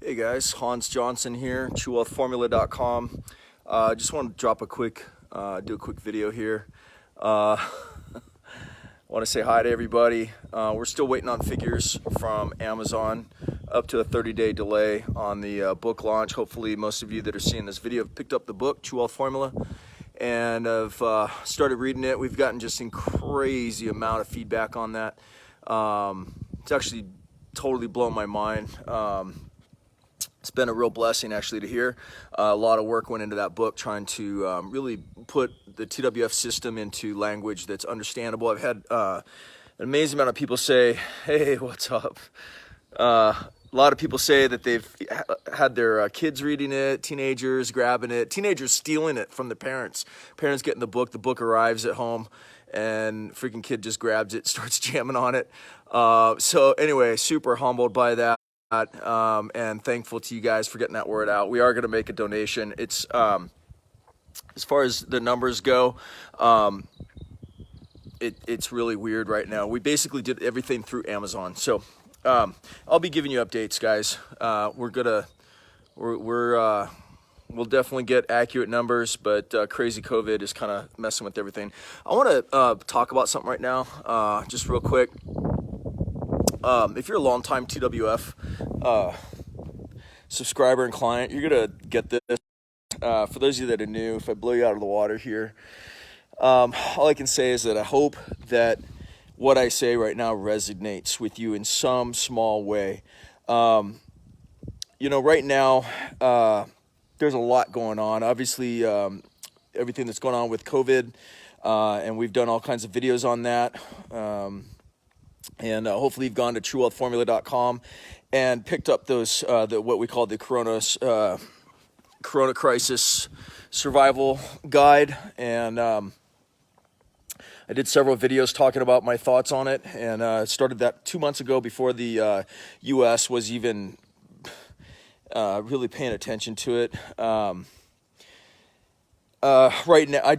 Hey guys, Hans Johnson here, TrueWealthFormula.com. Just want to drop a quick, do a quick video here. Want to say hi to everybody. We're still waiting on figures from Amazon, up to a 30-day delay on the book launch. Hopefully most of you that are seeing this video have picked up the book, True Wealth Formula, and have started reading it. We've gotten just a crazy amount of feedback on that. It's actually totally blown my mind. It's been a real blessing actually to hear. A lot of work went into that book trying to really put the TWF system into language that's understandable. I've had an amazing amount of people say, hey, what's up? A lot of people say that they've had their kids reading it, teenagers grabbing it, teenagers stealing it from the parents. Parents getting the book arrives at home, and freaking kid just grabs it, starts jamming on it. So anyway, super humbled by that. And thankful to you guys for getting that word out. We are going to make a donation. It's as far as the numbers go, it's really weird right now. We basically did everything through Amazon, so I'll be giving you updates, guys. We'll definitely get accurate numbers, but crazy COVID is kind of messing with everything. I want to talk about something right now, just real quick. If you're a long-time TWF subscriber and client, you're gonna get this. For those of you that are new, if I blow you out of the water here, all I can say is that I hope that what I say right now resonates with you in some small way. You know, right now, there's a lot going on. Obviously, everything that's going on with COVID, and we've done all kinds of videos on that. And hopefully you've gone to TrueWealthFormula.com and picked up those what we call the Corona Crisis Survival Guide. And I did several videos talking about my thoughts on it, and started that 2 months ago before the U.S. was even really paying attention to it. Right now,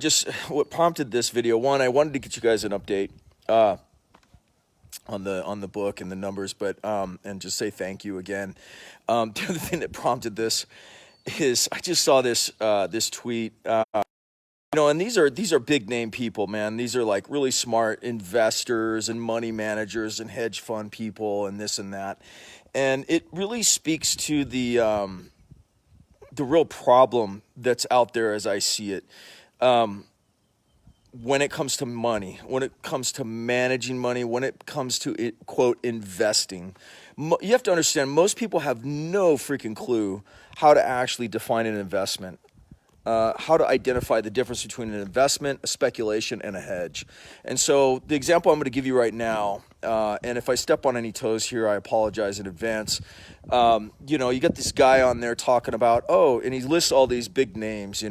what prompted this video, one, I wanted to get you guys an update on the book and the numbers, but and just say thank you again. The other thing that prompted this is I just saw this this tweet. You know, and these are big name people, man. These are like really smart investors and money managers and hedge fund people and this and that. And it really speaks to the real problem that's out there as I see it. When it comes to money, when it comes to managing money, when it comes to, quote, investing, you have to understand most people have no freaking clue how to actually define an investment, how to identify the difference between an investment, a speculation, and a hedge. And so the example I'm going to give you right now, and if I step on any toes here, I apologize in advance. You know, you got this guy on there talking about, and he lists all these big names,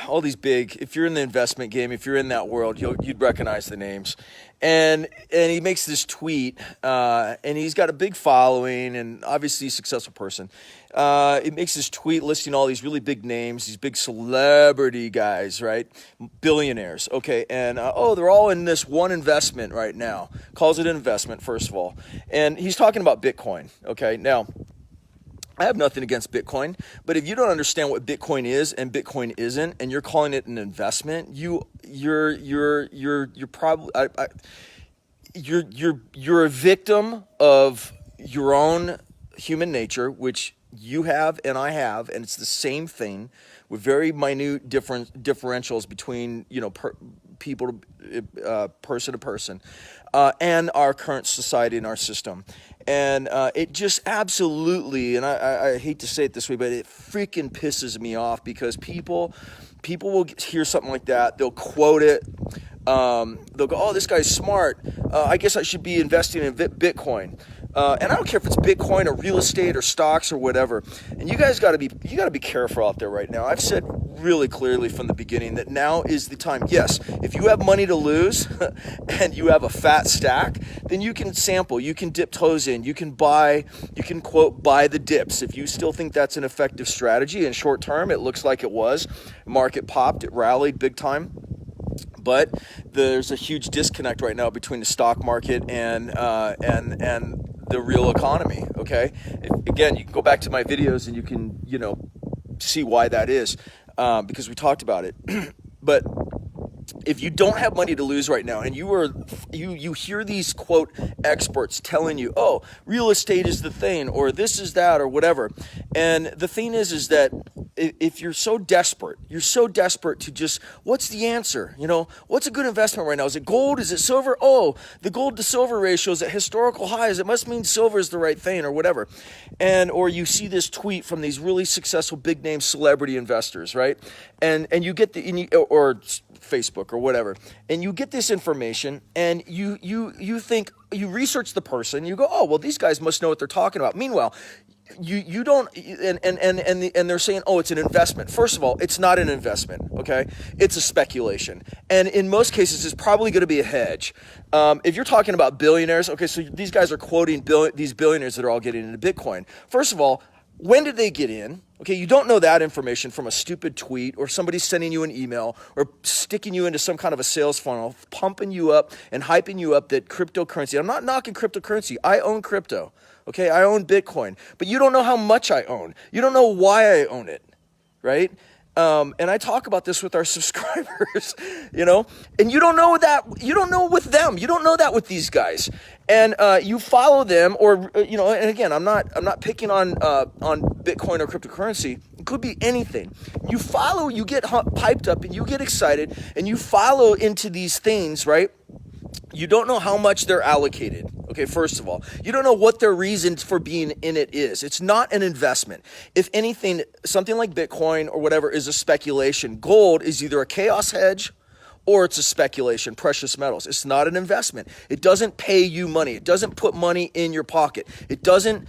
all these big, if you're in the investment game, if you're in that world, you'd recognize the names. And he makes this tweet, and he's got a big following and obviously a successful person. It makes this tweet listing all these really big names, these big celebrity guys, right? Billionaires, okay? And, they're all in this one investment right now. Calls it an investment, first of all. And he's talking about Bitcoin, okay? Now, I have nothing against Bitcoin, but if you don't understand what Bitcoin is and Bitcoin isn't, and you're calling it an investment, you're probably you're a victim of your own human nature, which you have and I have, and it's the same thing with very minute differentials between people, person to person, and our current society and our system. And it just absolutely, and I hate to say it this way, but it freaking pisses me off because people will hear something like that, they'll quote it, they'll go, this guy's smart, I guess I should be investing in Bitcoin. And I don't care if it's Bitcoin or real estate or stocks or whatever. And you guys got to be careful out there right now. I've said really clearly from the beginning that now is the time. Yes, if you have money to lose and you have a fat stack, then you can sample, you can dip toes in, you can quote buy the dips. If you still think that's an effective strategy in short term, it looks like it was. Market popped, it rallied big time. But there's a huge disconnect right now between the stock market and the real economy. Okay, again, you can go back to my videos and you can see why that is, because we talked about it. But if you don't have money to lose right now, and you hear these quote experts telling you, oh, real estate is the thing, or this is that, or whatever, and the thing is that if you're so desperate to just, what's the answer? What's a good investment right now? Is it gold? Is it silver? Oh, the gold to silver ratio is at historical highs. It must mean silver is the right thing, or whatever. Or you see this tweet from these really successful big name celebrity investors, right? And you get or Facebook or whatever, and you get this information, and you think, you research the person, you go, oh, well, these guys must know what they're talking about. Meanwhile, you don't, and they're saying, oh, it's an investment. First of all, it's not an investment, okay? It's a speculation, and in most cases, it's probably going to be a hedge. If you're talking about billionaires, okay, so these guys are quoting these billionaires that are all getting into Bitcoin. First of all, when did they get in? Okay, you don't know that information from a stupid tweet or somebody sending you an email or sticking you into some kind of a sales funnel, pumping you up and hyping you up that cryptocurrency. I'm not knocking cryptocurrency. I own crypto. Okay, I own Bitcoin. But you don't know how much I own. You don't know why I own it, right? And I talk about this with our subscribers, and you don't know that. You don't know with them. You don't know that with these guys. And you follow them, or and again, I'm not picking on Bitcoin or cryptocurrency. It could be anything. You follow, you get piped up, and you get excited, and you follow into these things, right? You don't know how much they're allocated. Okay, first of all, you don't know what their reason for being in it is. It's not an investment. If anything, something like Bitcoin or whatever is a speculation. Gold is either a chaos hedge or it's a speculation, precious metals. It's not an investment. It doesn't pay you money. It doesn't put money in your pocket. It doesn't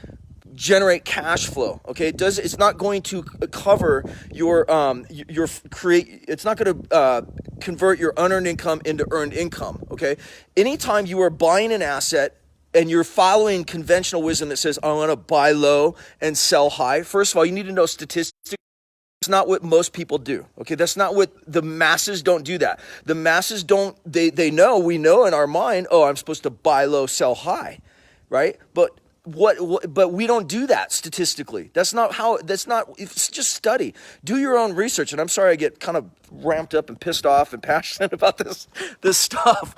generate cash flow. Okay, it's not going to cover your it's not going to convert your unearned income into earned income. Okay, anytime you are buying an asset and you're following conventional wisdom that says, I want to buy low and sell high, first of all, you need to know statistics. It's not what most people do. Okay, that's not what the masses don't do. That the masses don't. We know in our mind, oh, I'm supposed to buy low, sell high, right? But but we don't do that statistically. It's just study. Do your own research. And I'm sorry I get kind of ramped up and pissed off and passionate about this stuff,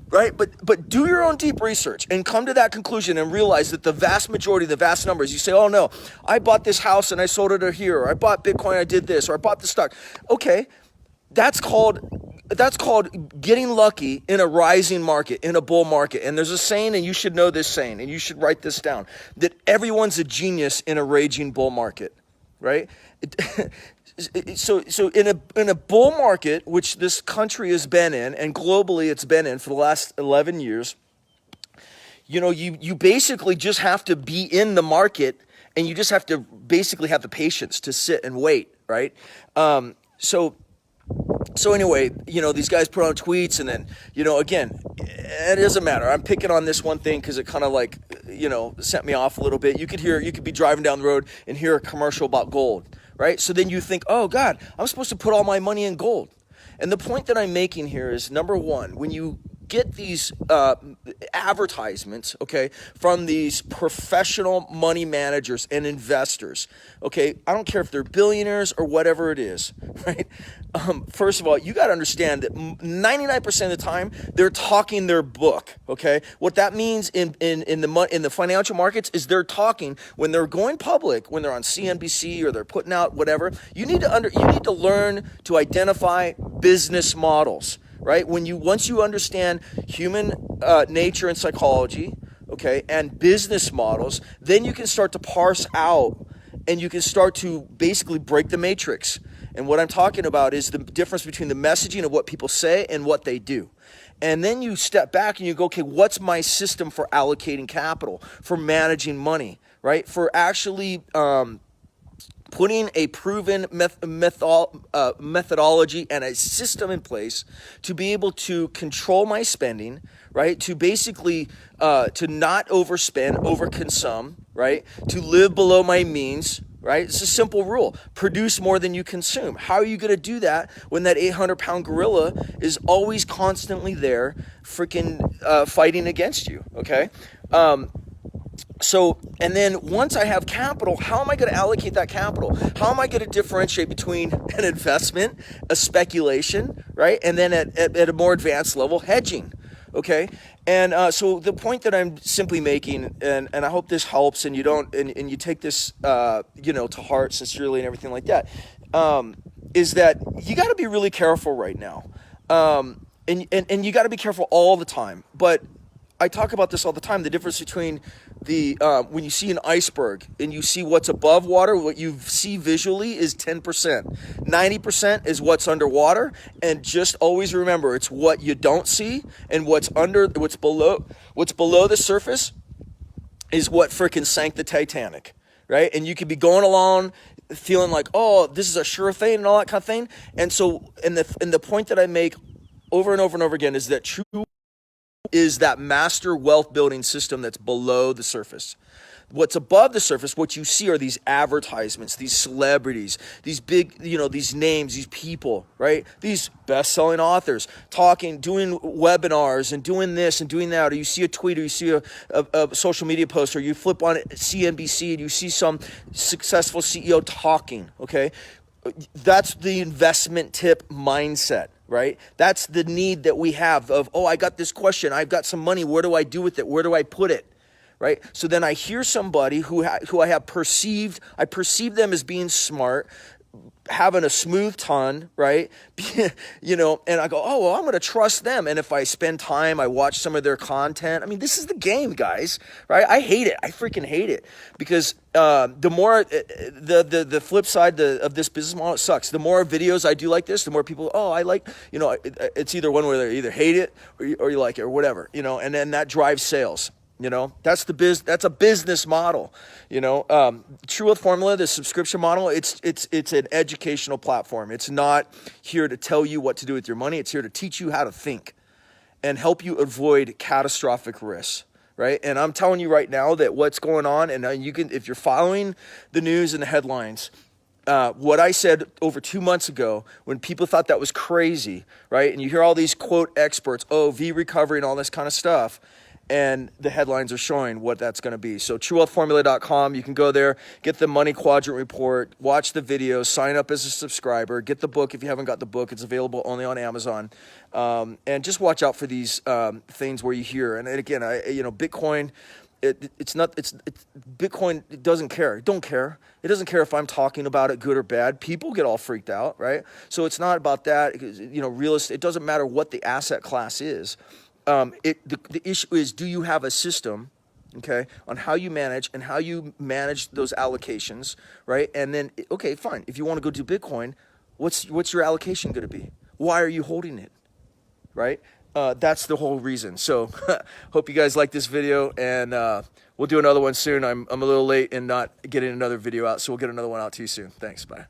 right? But do your own deep research and come to that conclusion and realize that the vast majority, the vast numbers, you say, oh no, I bought this house and I sold it here, or I bought Bitcoin, I did this, or I bought the stock. Okay, that's called getting lucky in a rising market, in a bull market. And there's a saying, and you should know this saying, and you should write this down, that everyone's a genius in a raging bull market, right? So in a bull market, which this country has been in, and globally it's been in for the last 11 years, you basically just have to be in the market, and you just have to basically have the patience to sit and wait, right? So anyway, these guys put on tweets, and then, again, it doesn't matter. I'm picking on this one thing because it kind of sent me off a little bit. You could be driving down the road and hear a commercial about gold, right? So then you think, oh God, I'm supposed to put all my money in gold. And the point that I'm making here is, number one, when you get these advertisements, okay, from these professional money managers and investors, okay, I don't care if they're billionaires or whatever it is, right? First of all, you got to understand that 99% of the time they're talking their book, okay? What that means in the financial markets is they're talking when they're going public, when they're on CNBC or they're putting out whatever. You need to learn to identify business models. Right? Once you understand human nature and psychology, okay, and business models, then you can start to parse out, and you can start to basically break the matrix. And what I'm talking about is the difference between the messaging of what people say and what they do. And then you step back and you go, okay, what's my system for allocating capital, for managing money, right? For actually putting a proven methodology and a system in place to be able to control my spending, right? To basically to not overspend, overconsume, right? To live below my means, right? It's a simple rule. Produce more than you consume. How are you going to do that when that 800-pound gorilla is always constantly there freaking fighting against you, okay? So, and then once I have capital, how am I going to allocate that capital? How am I going to differentiate between an investment, a speculation, right? And then at a more advanced level, hedging, okay? And so the point that I'm simply making, and I hope this helps and you don't, and you take this, to heart sincerely and everything like that, is that you got to be really careful right now. And you got to be careful all the time. But I talk about this all the time, the difference between when you see an iceberg and you see what's above water, what you see visually is 10%. 90% is what's underwater, and just always remember, it's what you don't see, and what's below the surface is what freaking sank the Titanic, right? And you could be going along feeling like, oh, this is a sure thing and all that kind of thing. And so, and the point that I make over and over and over again is that true is that master wealth building system that's below the surface. What's above the surface, what you see are these advertisements, these celebrities, these big, these names, these people, right? These best-selling authors talking, doing webinars and doing this and doing that. Or you see a tweet, or you see a social media post, or you flip on CNBC and you see some successful CEO talking, okay? That's the investment tip mindset, right? That's the need that we have of, oh, I got this question. I've got some money. Where do I do with it? Where do I put it? Right? So then I hear somebody who I perceive them as being smart, having a smooth tongue, right? And I go, oh, well, I'm going to trust them. And if I spend time, I watch some of their content. I mean, this is the game, guys, right? I hate it. I freaking hate it because the more the flip side of this business model, it sucks. The more videos I do like this, the more people, oh, I like, it's either one where they either hate it or you like it or whatever, and then that drives sales. That's a business model. True Wealth Formula, the subscription model, it's an educational platform. It's not here to tell you what to do with your money. It's here to teach you how to think and help you avoid catastrophic risks, right? And I'm telling you right now that what's going on, and you can, if you're following the news and the headlines, what I said over 2 months ago when people thought that was crazy, right? And you hear all these quote experts, oh, V recovery and all this kind of stuff. And the headlines are showing what that's going to be. So truewealthformula.com, you can go there, get the Money Quadrant report, watch the videos, sign up as a subscriber, get the book if you haven't got the book. It's available only on Amazon. And just watch out for these things where you hear. And again, Bitcoin, Bitcoin, it doesn't care. It don't care. It doesn't care if I'm talking about it good or bad. People get all freaked out, right? So it's not about that. Real estate, it doesn't matter what the asset class is. The issue is, do you have a system, okay, on how you manage those allocations, right? And then, okay, fine. If you want to go do Bitcoin, what's your allocation going to be? Why are you holding it, right? That's the whole reason. So hope you guys like this video, and we'll do another one soon. I'm a little late in not getting another video out, so we'll get another one out to you soon. Thanks. Bye.